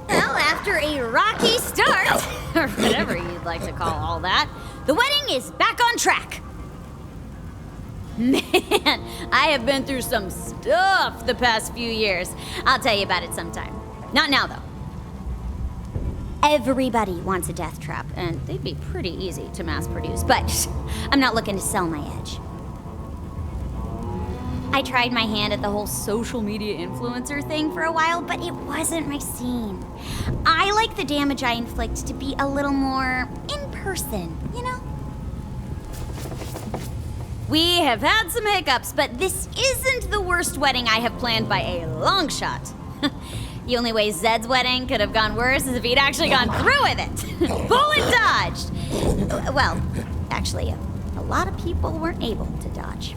Well, after a rocky start, or whatever you'd like to call all that, the wedding is back on track. Man, I have been through some stuff the past few years. I'll tell you about it sometime. Not now, though. Everybody wants a death trap, and they'd be pretty easy to mass produce, but I'm not looking to sell my edge. I tried my hand at the whole social media influencer thing for a while, but it wasn't my scene. I like the damage I inflict to be a little more in person, you know? We have had some hiccups, but this isn't the worst wedding I have planned by a long shot. The only way Zed's wedding could have gone worse is if he'd actually gone through with it. Bullet dodged! Well, actually, a lot of people weren't able to dodge.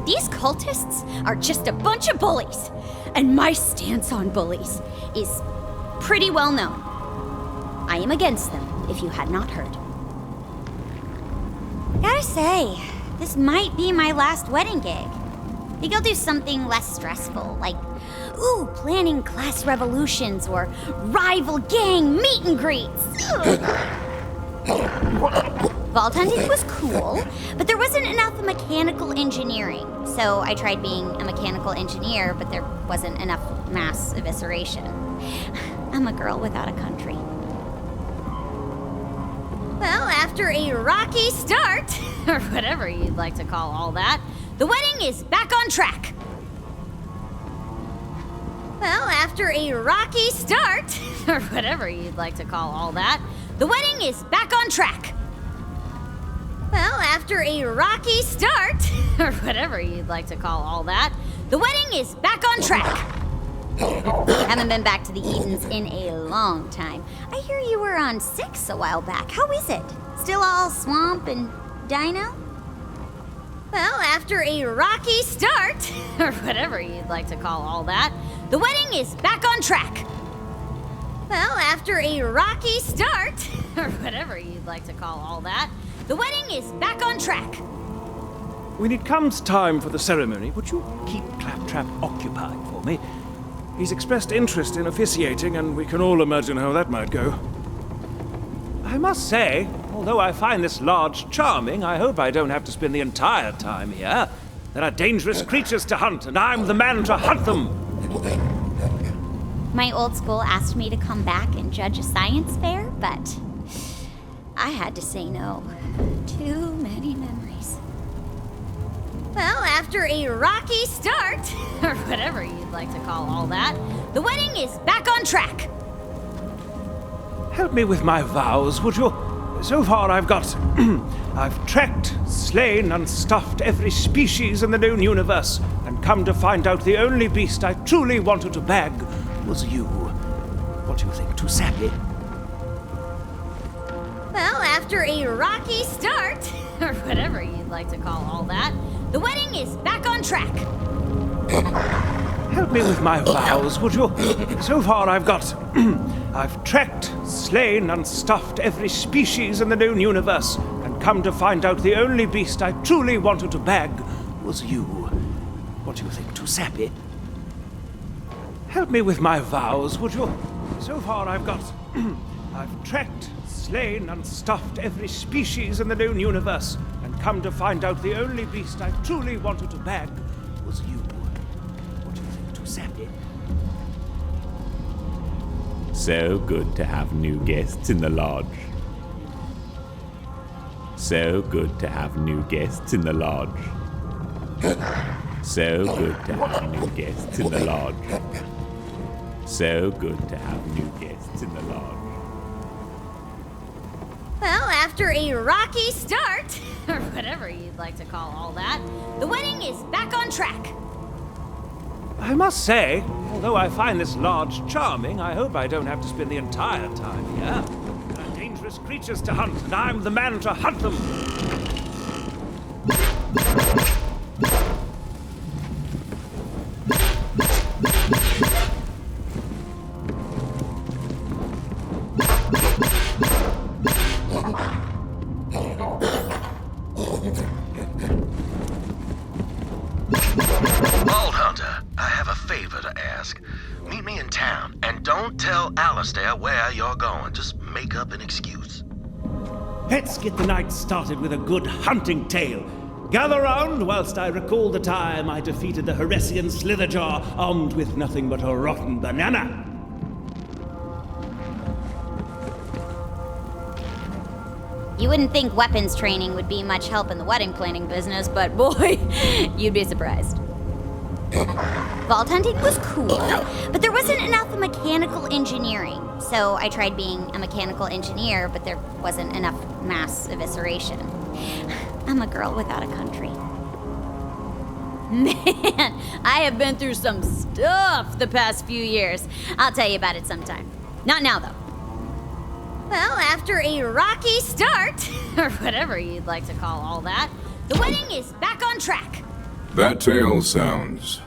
These cultists are just a bunch of bullies, and my stance on bullies is pretty well known. I am against them, if you had not heard. Gotta say, this might be my last wedding gig. Think I'll do something less stressful, like, planning class revolutions or rival gang meet and greets. Vault hunting was cool, but there wasn't enough mechanical engineering. So I tried being a mechanical engineer, but there wasn't enough mass evisceration. I'm a girl without a country. Well, after a rocky start, or whatever you'd like to call all that, the wedding is back on track. Well, after a rocky start, or whatever you'd like to call all that, the wedding is back on track. Well, after a rocky start, or whatever you'd like to call all that, the wedding is back on track. Haven't been back to the Edens in a long time. I hear you were on 6 a while back. How is it? Still all swamp and dino? Well, after a rocky start, or whatever you'd like to call all that, the wedding is back on track. Well, after a rocky start, or whatever you'd like to call all that, the wedding is back on track. When it comes time for the ceremony, would you keep Claptrap occupied for me? He's expressed interest in officiating, and we can all imagine how that might go. I must say, although I find this lodge charming, I hope I don't have to spend the entire time here. There are dangerous creatures to hunt, and I'm the man to hunt them! My old school asked me to come back and judge a science fair, but I had to say no. Too many memories. Well, after a rocky start, or whatever you'd like to call all that, the wedding is back on track. Help me with my vows, would you? So far I've got... I've tracked, slain, and stuffed every species in the known universe, and come to find out the only beast I truly wanted to bag was you. What do you think, too sappy? Well, after a rocky start, or whatever you'd like to call all that, the wedding is back on track. Help me with my vows, would you? So far I've got... I've tracked, slain, and stuffed every species in the known universe, and come to find out the only beast I truly wanted to bag was you. What do you think, too sappy? Help me with my vows, would you? So far I've got... I've tracked, slain, and stuffed every species in the known universe, and come to find out the only beast I truly wanted to bag was you. What do you think, too sappy? So good to have new guests in the lodge. So good to have new guests in the lodge. So good to have new guests in the lodge. So good to have new guests in the lodge. Well, after a rocky start, or whatever you'd like to call all that, the wedding is back on track. I must say, although I find this lodge charming, I hope I don't have to spend the entire time here. There are dangerous creatures to hunt, and I'm the man to hunt them. Old Hunter, I have a favor to ask. Meet me in town, and don't tell Alistair where you're going. Just make up an excuse. Let's get the night started with a good hunting tale. Gather round whilst I recall the time I defeated the Heresian Slitherjaw, armed with nothing but a rotten banana. You wouldn't think weapons training would be much help in the wedding planning business, but boy, you'd be surprised. Vault hunting was cool, but there wasn't enough mechanical engineering. So I tried being a mechanical engineer, but there wasn't enough mass evisceration. I'm a girl without a country. Man, I have been through some stuff the past few years. I'll tell you about it sometime. Not now, though. Well, after a rocky start, or whatever you'd like to call all that, the wedding is back on track. That tale sounds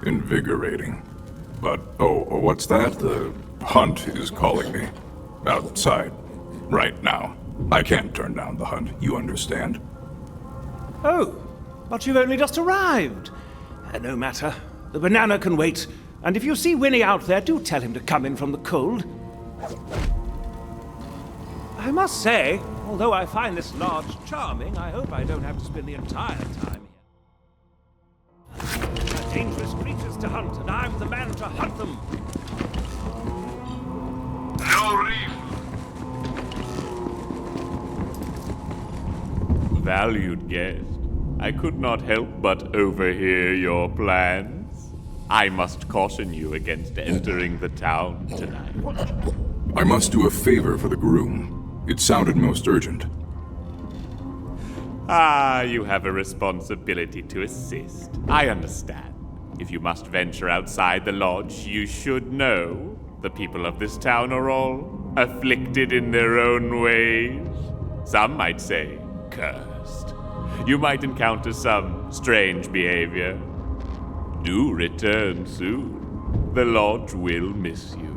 invigorating. But, what's that? The hunt is calling me. Outside. Right now. I can't turn down the hunt, you understand? Oh, but you've only just arrived. No matter. The banana can wait. And if you see Winnie out there, do tell him to come in from the cold. I must say, although I find this lodge charming, I hope I don't have to spend the entire time here. There are dangerous creatures to hunt, and I'm the man to hunt them. No reef. Valued guest, I could not help but overhear your plans. I must caution you against entering the town tonight. I must do a favor for the groom. It sounded most urgent. Ah, you have a responsibility to assist. I understand. If you must venture outside the lodge, you should know the people of this town are all afflicted in their own ways. Some might say cursed. You might encounter some strange behavior. Do return soon. The lodge will miss you.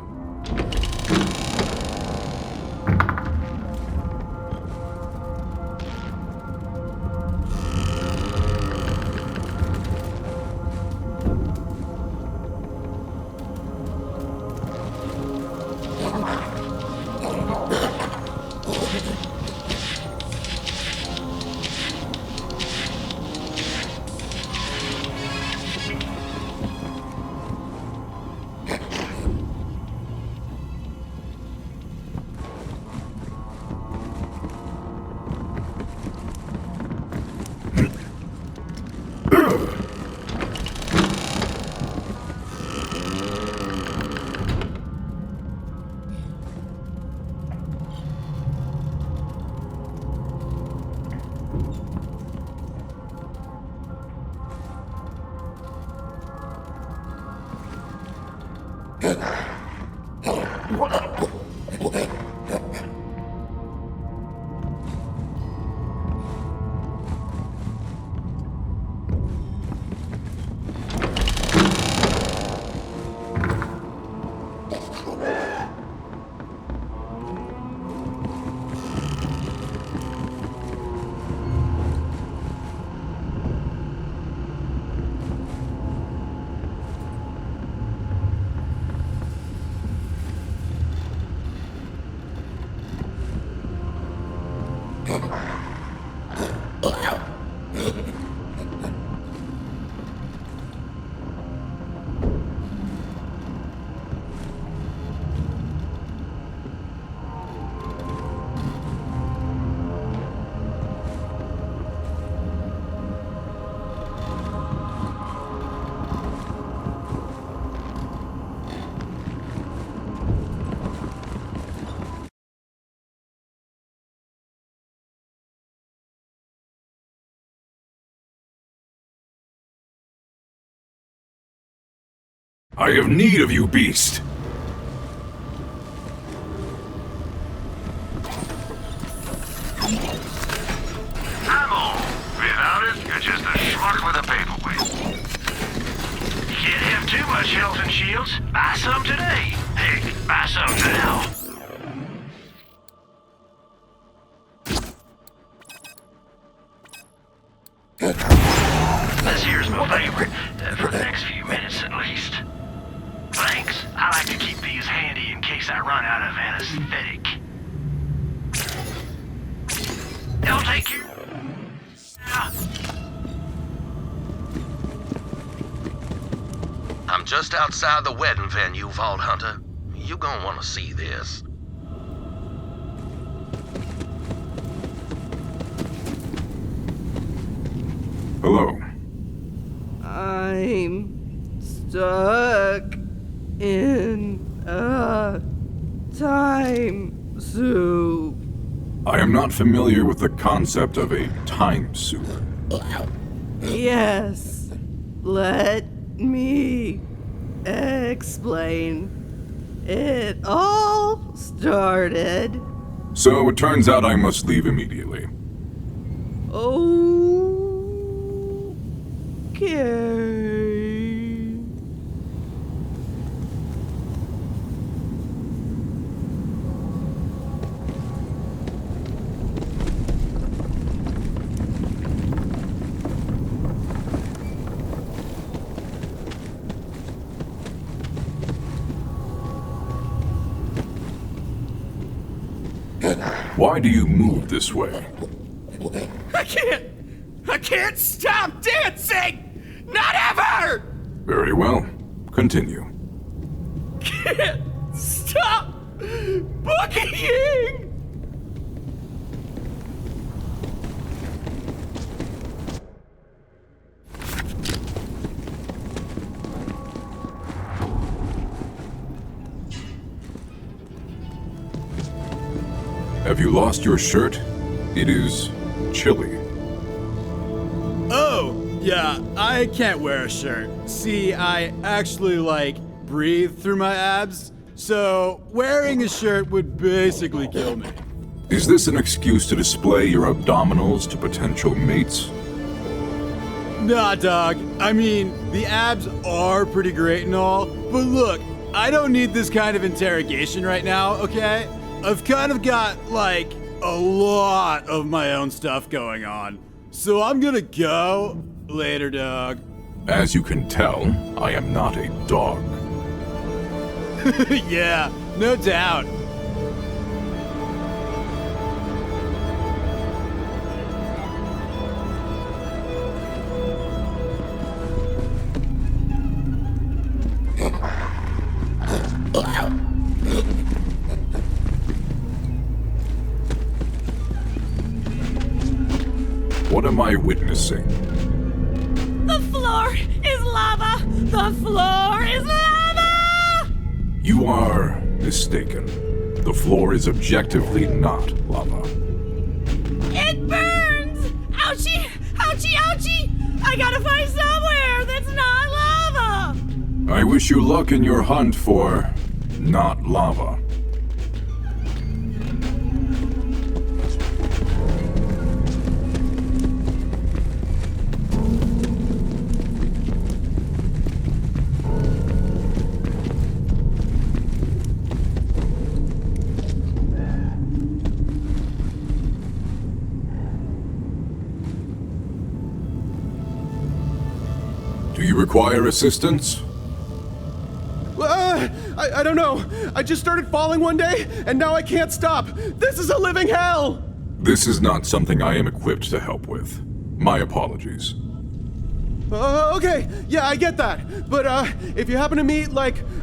I have need of you, beast! Ammo! Without it, you're just a schmuck with a paperweight. Can't have too much health and shields. Buy some today. Heck, buy some now. This here's my favorite, for the next few minutes at least. weeks I run out of anesthetic. They'll take you. I'm just outside the wedding venue, Vault Hunter. You gonna want to see this. Hello. I'm stuck in a time soup. I am not familiar with the concept of a time soup. Yes, let me explain. It all started. So it turns out I must leave immediately. Okay. Why do you move this way? I can't stop dancing! Not ever! Very well. Continue. Can't stop boogieing! Have you lost your shirt? It is chilly. Oh, yeah, I can't wear a shirt. See, I actually, breathe through my abs, so wearing a shirt would basically kill me. Is this an excuse to display your abdominals to potential mates? Nah, dog. I mean, the abs are pretty great and all, but look, I don't need this kind of interrogation right now, okay? I've kind of got, a lot of my own stuff going on. So I'm gonna go. Later, dog. As you can tell, I am not a dog. Yeah, no doubt. What am I witnessing? The floor is lava! The floor is lava! You are mistaken. The floor is objectively not lava. It burns! Ouchie! Ouchie! Ouchie! I gotta find somewhere that's not lava! I wish you luck in your hunt for not lava. Do you require assistance? I don't know. I just started falling one day, and now I can't stop. This is a living hell! This is not something I am equipped to help with. My apologies. Okay, yeah, I get that. But, if you happen to meet,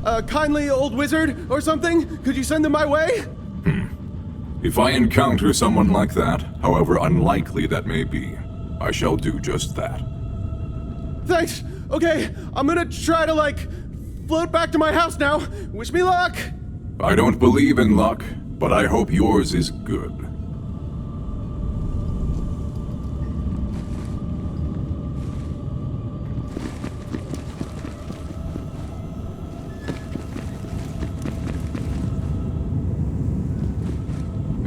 a kindly old wizard or something, could you send them my way? If I encounter someone like that, however unlikely that may be, I shall do just that. Thanks. Okay, I'm gonna try to, float back to my house now. Wish me luck! I don't believe in luck, but I hope yours is good.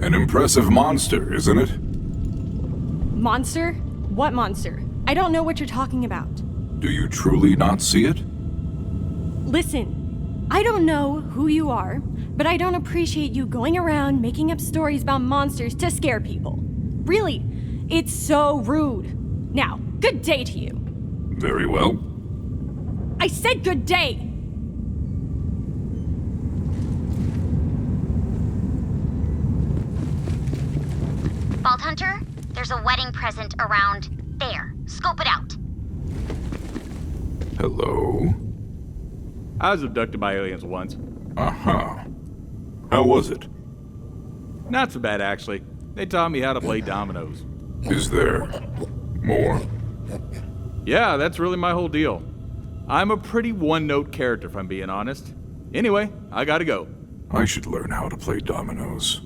An impressive monster, isn't it? Monster? What monster? I don't know what you're talking about. Do you truly not see it? Listen, I don't know who you are, but I don't appreciate you going around making up stories about monsters to scare people. Really, it's so rude. Now, good day to you. Very well. I said good day! Vault Hunter. There's a wedding present around there. Scope it out. Hello? I was abducted by aliens once. Uh-huh. How was it? Not so bad, actually. They taught me how to play dominoes. Is there more? Yeah, that's really my whole deal. I'm a pretty one-note character, if I'm being honest. Anyway, I gotta go. I should learn how to play dominoes.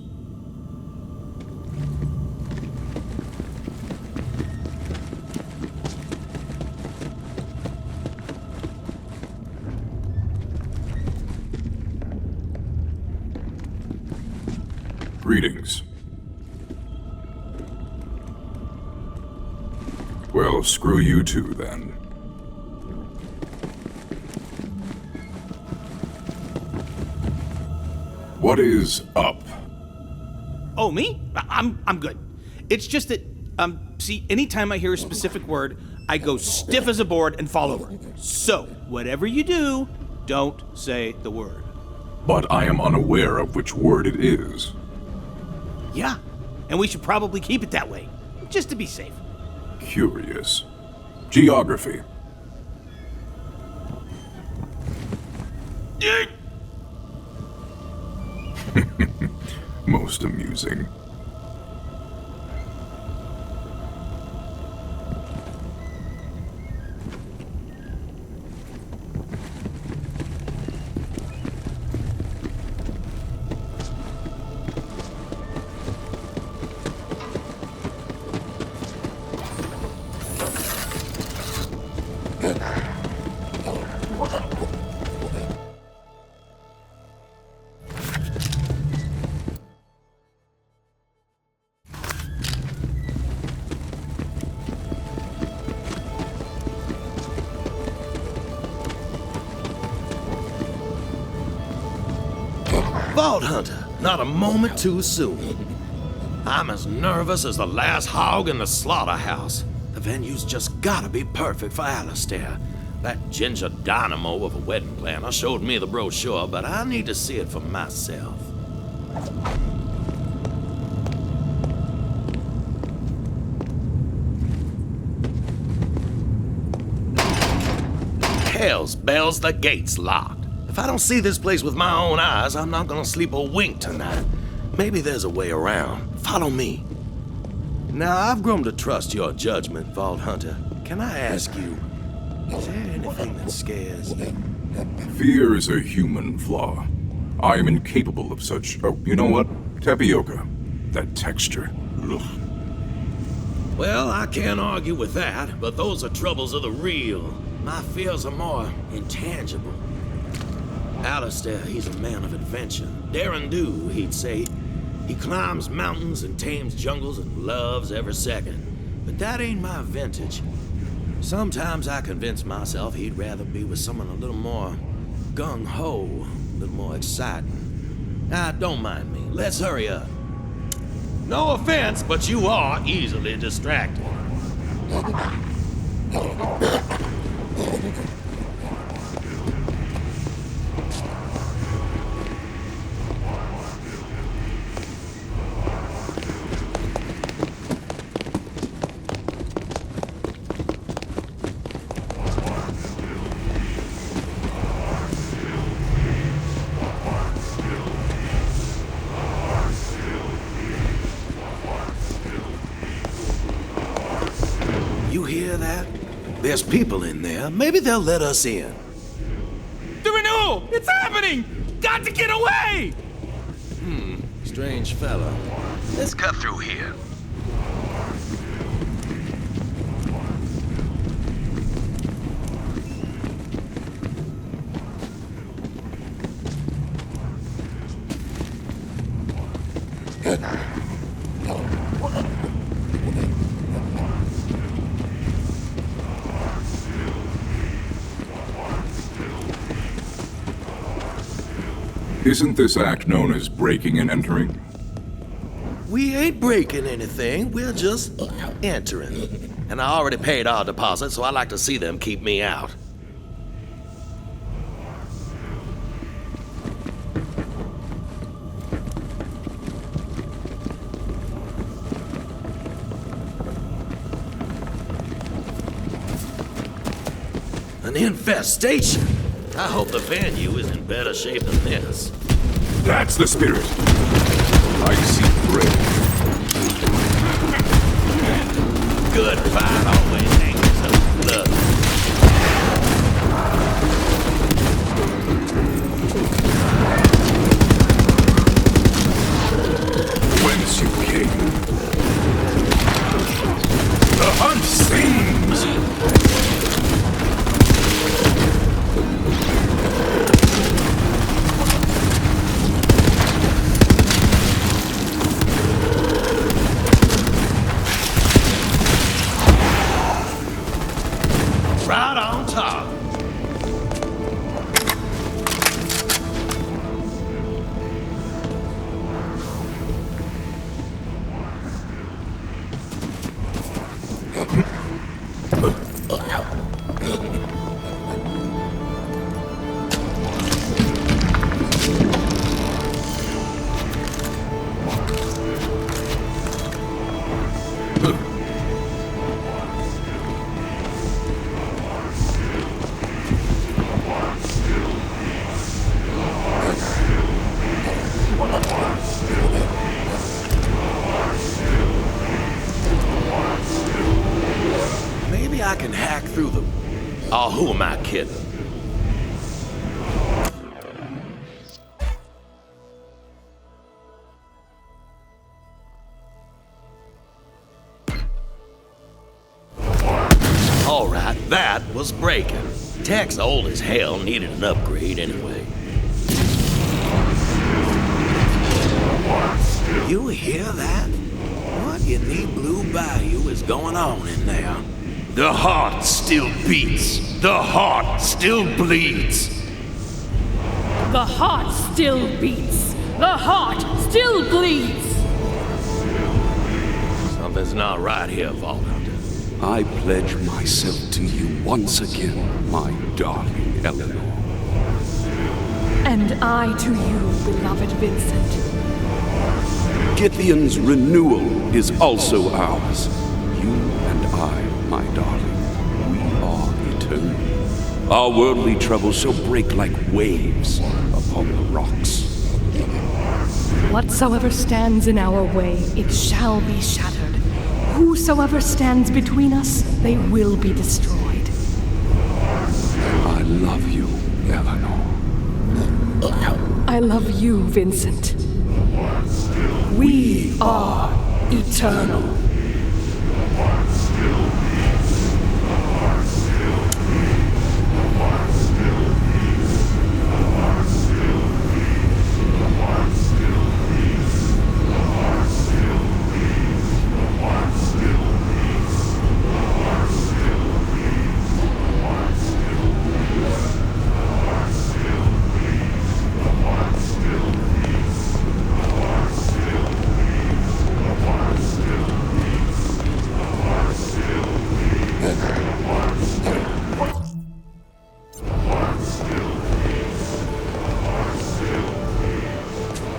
Greetings. Well, screw you too, then. What is up? Oh, me? I'm good. It's just that, see, anytime I hear a specific word, I go stiff as a board and fall over. So, whatever you do, don't say the word. But I am unaware of which word it is. Yeah, and we should probably keep it that way, just to be safe. Curious. Geography. Most amusing. Vault Hunter, not a moment too soon. I'm as nervous as the last hog in the slaughterhouse. The venue's just gotta be perfect for Alistair. That ginger dynamo of a wedding planner showed me the brochure, but I need to see it for myself. Hell's bells, the gate's locked. If I don't see this place with my own eyes, I'm not gonna sleep a wink tonight. Maybe there's a way around. Follow me. Now, I've grown to trust your judgment, Vault Hunter. Can I ask you, is there anything that scares you? Fear is a human flaw. I am incapable of such. Oh, you know what? Tapioca. That texture. Ugh. Well, I can't argue with that, but those are troubles of the real. My fears are more intangible. Alistair, he's a man of adventure. Dare and do, he'd say. He climbs mountains and tames jungles and loves every second. But that ain't my vintage. Sometimes I convince myself he'd rather be with someone a little more gung-ho, a little more exciting. Now, don't mind me. Let's hurry up. No offense, but you are easily distracted. You hear that? There's people in there. Maybe they'll let us in. The renewal! It's happening! Got to get away! Strange fella. Let's cut through here. Isn't this act known as breaking and entering? We ain't breaking anything, we're just entering. And I already paid our deposit, so I like to see them keep me out. An infestation? I hope the venue is in better shape than this. That's the spirit. I see red. Good fight always angers up blood. Whence you came. The hunt sings! Right on top. Maybe I can hack through them. Oh, who am I kidding? All right, that was breaking. Tech's old as hell, needed an upgrade anyway. You hear that? What in the Blue Bayou is going on in there? The heart still beats. The heart still bleeds. The heart still beats. The heart still bleeds. Something's not right here, Vault Hunter. I pledge myself to you once again, my darling Eleanor. And I to you, beloved Vincent. Githyan's renewal is also ours. You and I, my darling, we are eternal. Our worldly troubles shall break like waves upon the rocks. Whatsoever stands in our way, it shall be shattered. Whosoever stands between us, they will be destroyed. I love you, Eleanor. I love you, Vincent. We are eternal.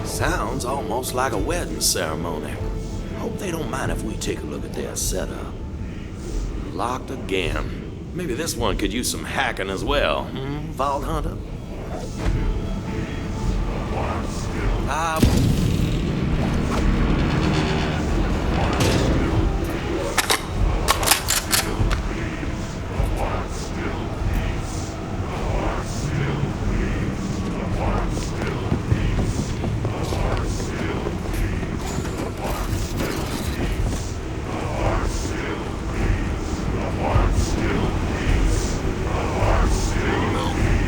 Sounds almost like a wedding ceremony. Hope they don't mind if we take a look at their setup. Locked again. Maybe this one could use some hacking as well, Vault Hunter?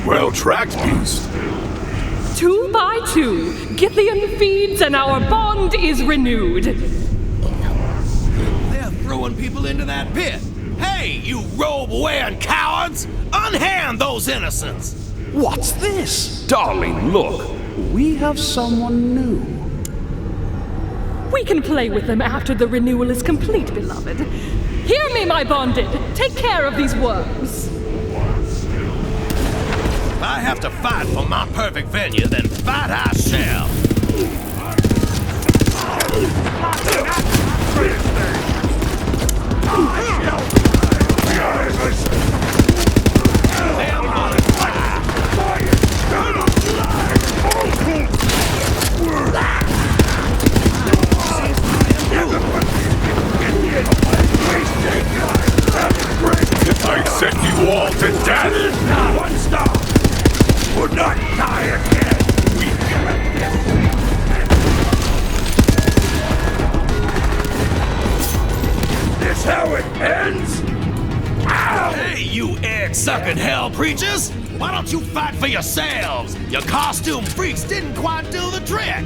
Well-tracked beast. 2 by 2, Githyan feeds and our bond is renewed. They're throwing people into that pit. Hey, you robe-wearing cowards! Unhand those innocents! What's this? Darling, look. We have someone new. We can play with them after the renewal is complete, beloved. Hear me, my bonded. Take care of these worms. If I have to fight for my perfect venue, then fight I shall. hands! Hey, you egg-sucking hell preachers! Why don't you fight for yourselves? Your costume freaks didn't quite do the trick!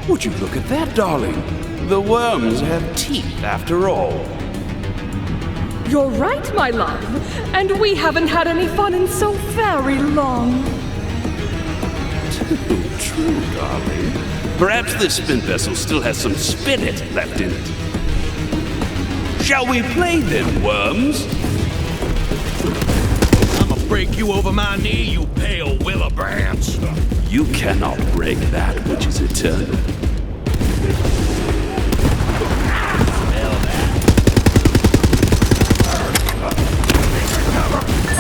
Would you look at that, darling? The worms have teeth after all. You're right, my love. And we haven't had any fun in so very long. True, darling. Perhaps this spin vessel still has some spirit left in it. Shall we play then, worms? I'ma break you over my knee, you pale willow branch. You cannot break that which is eternal.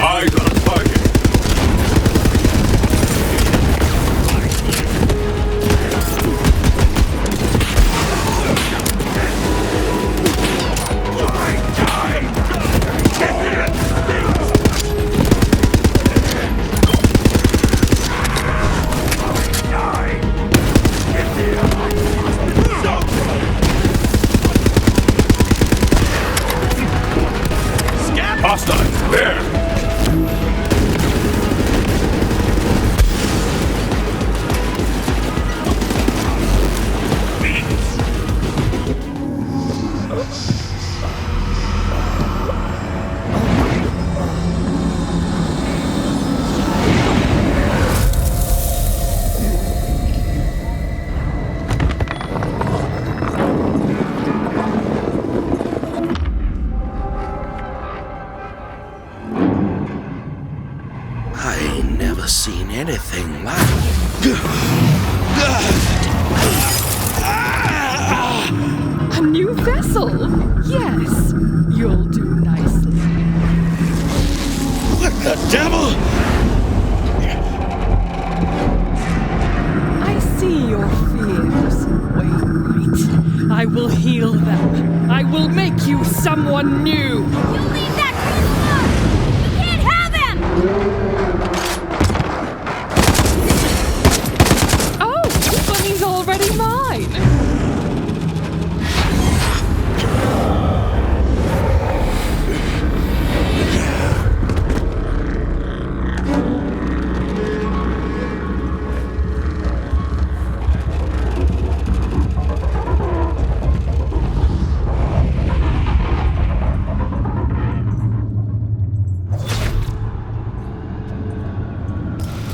I got a target. Hostile! There! Seen anything like A new vessel? Yes, you'll do nicely. What the devil? I see your fears, Wainwright. I will heal them. I will make you someone new. You leave that alone! You can't have him! He's already mine!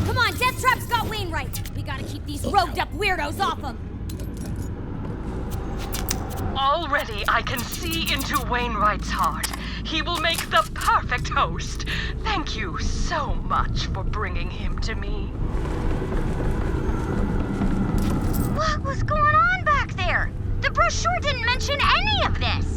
Come on, Death Trap's got Wainwright. We gotta keep these rogued up weirdos off him. Already I can see into Wainwright's heart. He will make the perfect host. Thank you so much for bringing him to me. What was going on back there? The brochure didn't mention any of this.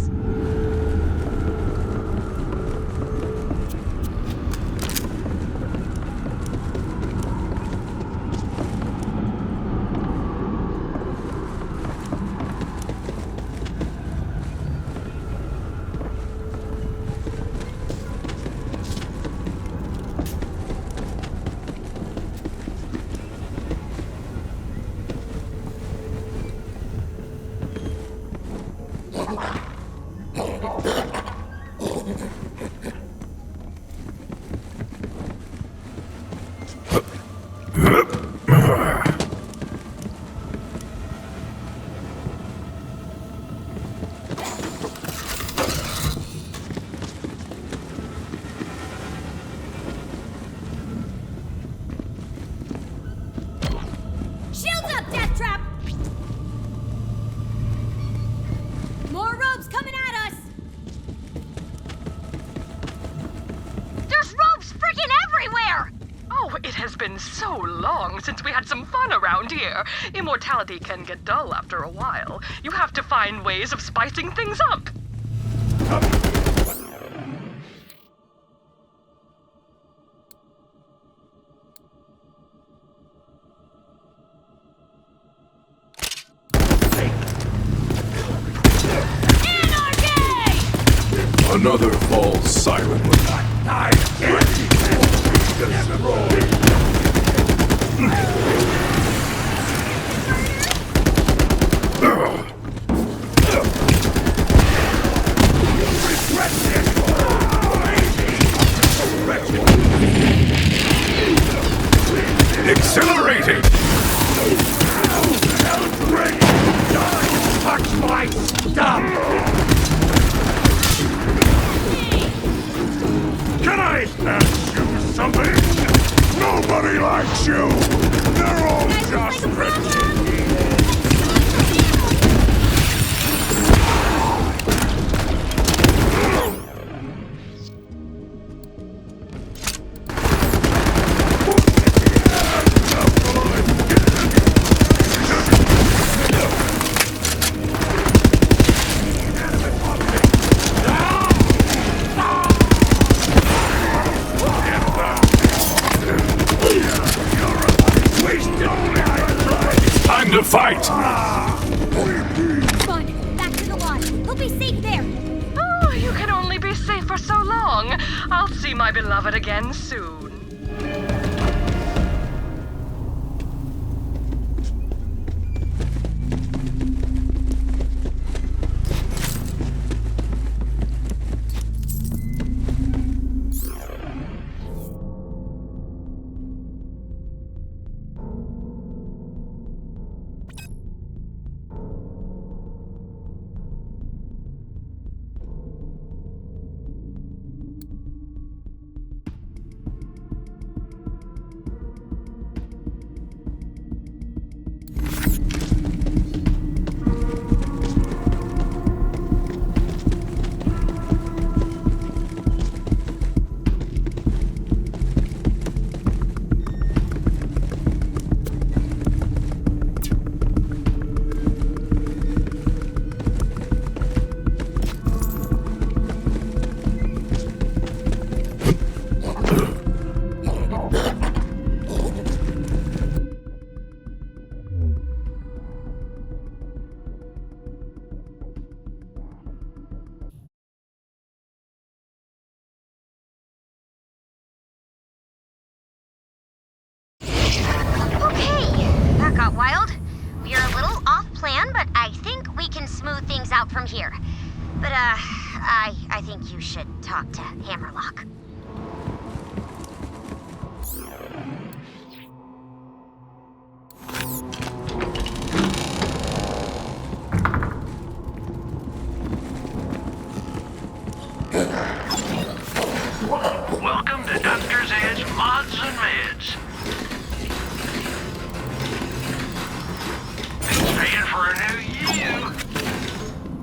Shields up, Death Trap! More ropes coming at us! There's ropes freaking everywhere! Oh, it has been so long since we had some fun around here. Immortality can get dull after a while. You have to find ways of spicing things up. Another falls silently. Regret this! Exhilarating! Touch my stuff! Can I ask you something? Nobody likes you! They're all just pretending! To fight! Come on, back to the lodge. He'll be safe there. Oh, you can only be safe for so long. I'll see my beloved again soon. Got wild. We are a little off plan, but I think we can smooth things out from here. But, I think you should talk to Hammerlock. Welcome to Doctor's Edge Mods and Meds. Paying for a new you.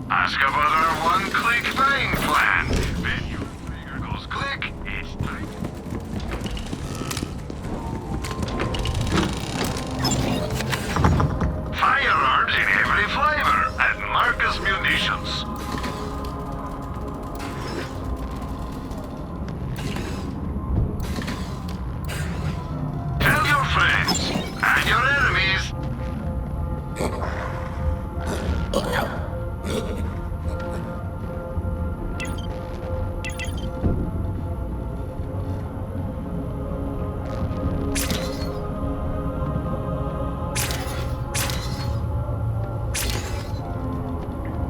Ask about our one-click buying plan. When your finger goes click, it's time. Firearms in every flavor at Marcus Munitions. Tell your friends and your enemies.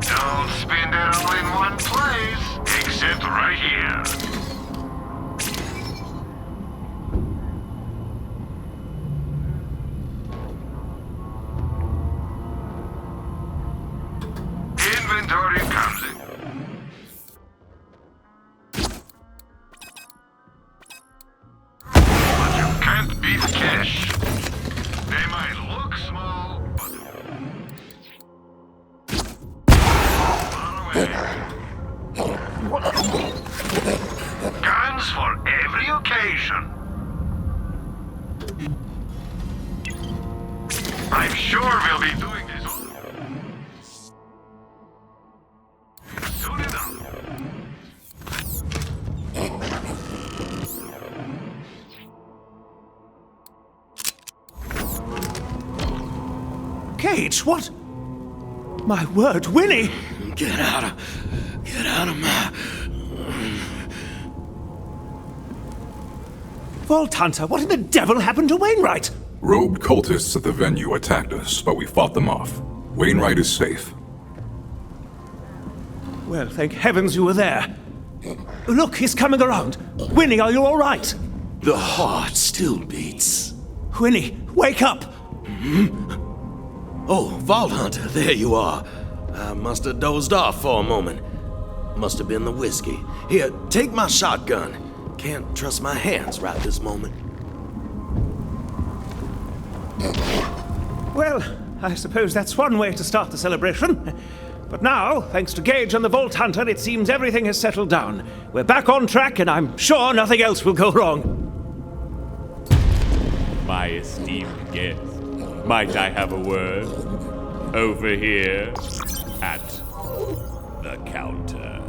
Don't spend it all in one place, except right here. Inventory comes in. But you can't beat cash. They might look small, but far away. Guns for every occasion. I'm sure we'll be doing this soon enough. Kate, what? My word, Winnie! Get out of my... Vault Hunter, what in the devil happened to Wainwright? Rogue cultists at the venue attacked us, but we fought them off. Wainwright is safe. Well, thank heavens you were there. Look, he's coming around. Winnie, are you all right? The heart still beats. Winnie, wake up! Oh, Vault Hunter, there you are. I must have dozed off for a moment. Must have been the whiskey. Here, take my shotgun. Can't trust my hands right this moment. Well, I suppose that's one way to start the celebration. But now, thanks to Gage and the Vault Hunter, it seems everything has settled down. We're back on track, and I'm sure nothing else will go wrong. My esteemed guest, might I have a word? Over here at the counter.